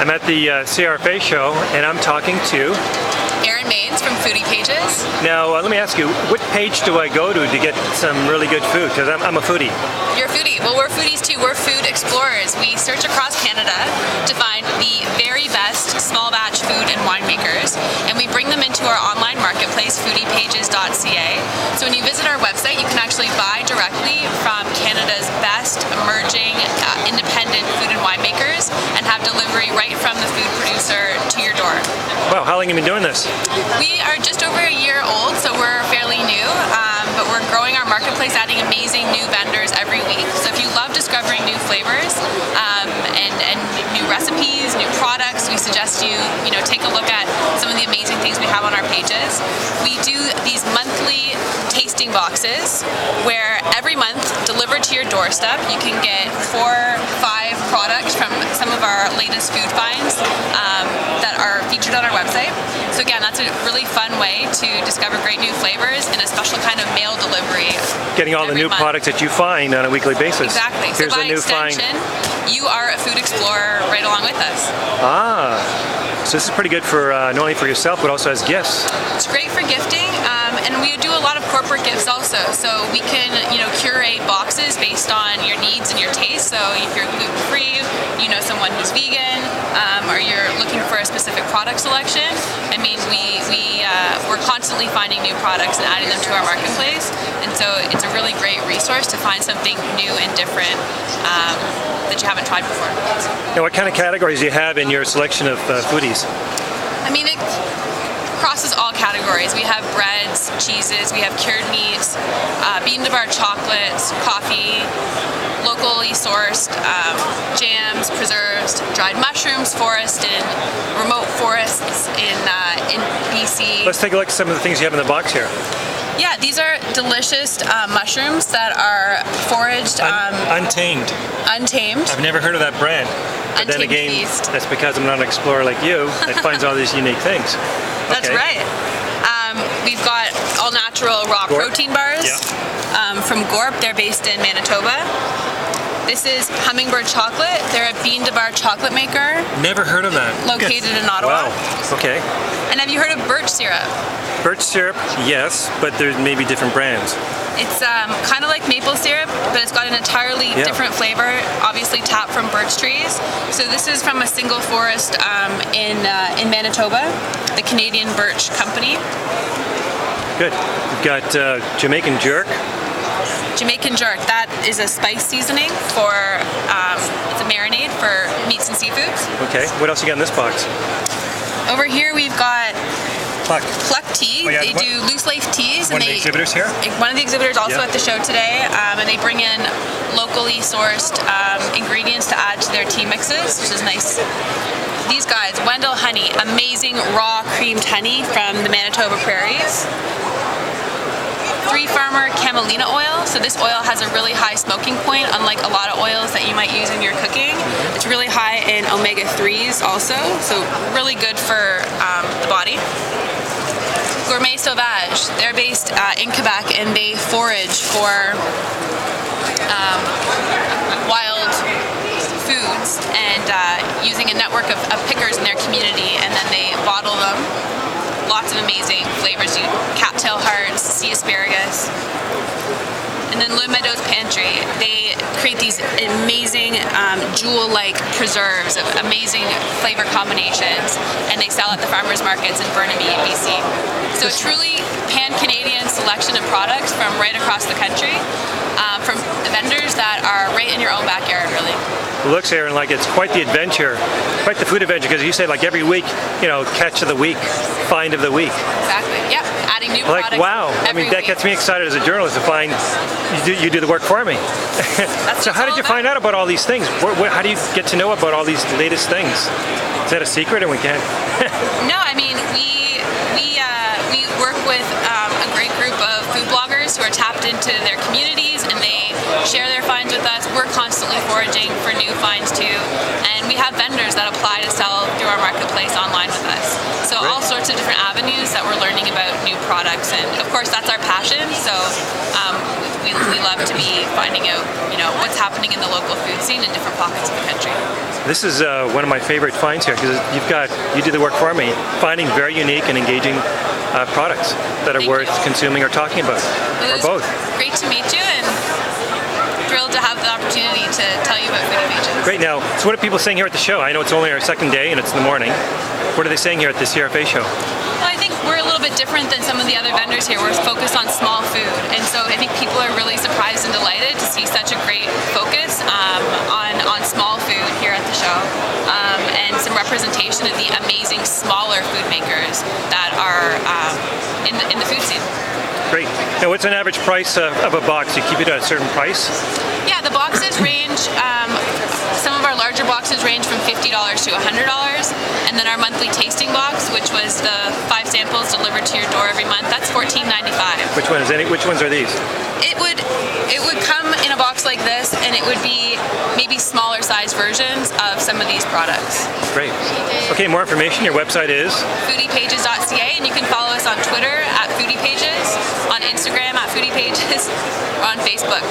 I'm at the CRFA show, and I'm talking to from Foodie Pages. Now, let me ask you, what page do I go to get some really good food? Because I'm a foodie. You're a foodie. Well, we're foodies too. We're food explorers. We search across Canada to find the very best small batch food and winemakers, and we bring them into our online marketplace, foodiepages.ca. So when you visit our website, you can actually buy directly from Canada's best emerging independent food and winemakers and have delivery right from the food producer to your door. Wow, how long have you been doing this? We are just over a year old, so we're fairly new, but we're growing our marketplace, adding amazing new vendors every week. So if you love discovering new flavors and new recipes, new products, we suggest you take a look at some of the amazing things we have on our pages. We do these monthly tasting boxes where every month, delivered to your doorstep, you can get 4 or 5 products from some of our latest food finds that are featured on our website. So again, that's a really fun way to discover great new flavors in a special kind of mail delivery. Getting all the new products that you find on a weekly basis. Exactly. Here's so by a new extension, you are a food explorer right along with us. So this is pretty good for not only for yourself, but also as gifts. It's great for gifting, and we do a lot of corporate gifts also. So we can, curate boxes based on your needs and your taste. So if you're gluten-free, someone who's vegan, or you're looking for a specific product selection, I mean, we're constantly finding new products and adding them to our marketplace. And so it's a really great resource to find something new and different that you haven't tried before. Now, what kind of categories do you have in your selection of foodies? I mean, it crosses all categories. We have breads, cheeses, we have cured meats, bean-to-bar chocolates, coffee, locally sourced jams, preserves, dried mushrooms, forest in remote forests in BC. Let's take a look at some of the things you have in the box here. Yeah, these are delicious mushrooms that are foraged. Untamed. Untamed. I've never heard of that brand. But then again, that's because I'm not an explorer like you that finds all these unique things. That's right. We've got all-natural raw protein bars from Gorp. They're based in Manitoba. This is Hummingbird Chocolate. They're a bean-to-bar chocolate maker. Never heard of that. Located in Ottawa. Wow. Okay. And have you heard of birch syrup? Birch syrup, yes, but there's maybe different brands. It's kind of like maple syrup, but it's got an entirely different flavor, obviously tapped from birch trees. So this is from a single forest in Manitoba, the Canadian Birch Company. Good. We've got Jamaican jerk. Jamaican jerk, that is a spice seasoning for, it's a marinade for meats and seafoods. Okay, what else you got in this box? Over here we've got Pluck tea. Oh, yeah. They do loose leaf teas. One of the exhibitors here? One of the exhibitors also at the show today, and they bring in locally sourced ingredients to add to their tea mixes, which is nice. These guys, Wendell Honey, amazing raw creamed honey from the Manitoba prairies. Three Farmer Camelina oil. So this oil has a really high smoking point, unlike a lot of oils that you might use in your cooking. It's really high in omega-3s also, so really good for the body. Gourmet Sauvage, they're based in Quebec and they forage for wild foods and using a network of pickers in their community, and then they bottle them. Lots of amazing flavors, cattail hearts, sea asparagus. And then Le Meadows Pantry, they create these amazing jewel-like preserves of amazing flavor combinations, and they sell at the farmers markets in Burnaby, BC. So a truly pan-Canadian selection of products from right across the country, from vendors that are right in your own backyard, really. It looks, Aaron, like it's quite the adventure, quite the food adventure, because you say like every week, catch of the week, find of the week. Exactly, yeah, adding new products. Like, wow, I mean, that gets me excited as a journalist to find you do the work for me. So how did you find out about all these things? How do you get to know about all these latest things? Is that a secret and we can't? No, I mean, we work with a great group of food bloggers who are tapped into their communities, and they share their finds with us. We're constantly foraging for new finds too, and we have vendors that apply to sell through our marketplace online with us. So all sorts of different avenues that we're learning about new products, and of course that's our passion. So we love to be finding out, what's happening in the local food scene in different pockets of the country. This is one of my favorite finds here because you do the work for me, finding very unique and engaging products that are Thank worth you. consuming or talking about, or both. Great to meet you, and thrilled to have the opportunity to tell you about Foodie Pages. Great. Now, so what are people saying here at the show? I know it's only our second day and it's in the morning. What are they saying here at the CRFA show? Well, I think we're a little bit different than some of the other vendors here. We're focused on small food, and so I think people are really surprised and delighted to see such a great focus on small food here at the show, and some representation of the amazing smaller food makers that are in the food scene. Great. Now, what's an average price of a box? You keep it at a certain price? Yeah, the boxes range. Some of our larger boxes range from $50 to $100, and then our monthly tasting box, which was the 5 samples delivered to your door every month, that's $14.95. Which ones are these? It would come in a box like this, and it would be maybe smaller size versions of some of these products. Great. Okay, more information. Your website is? foodiepages.ca, and you can follow us on Twitter at Foodie Pages, on Instagram at Foodie Pages, or on Facebook.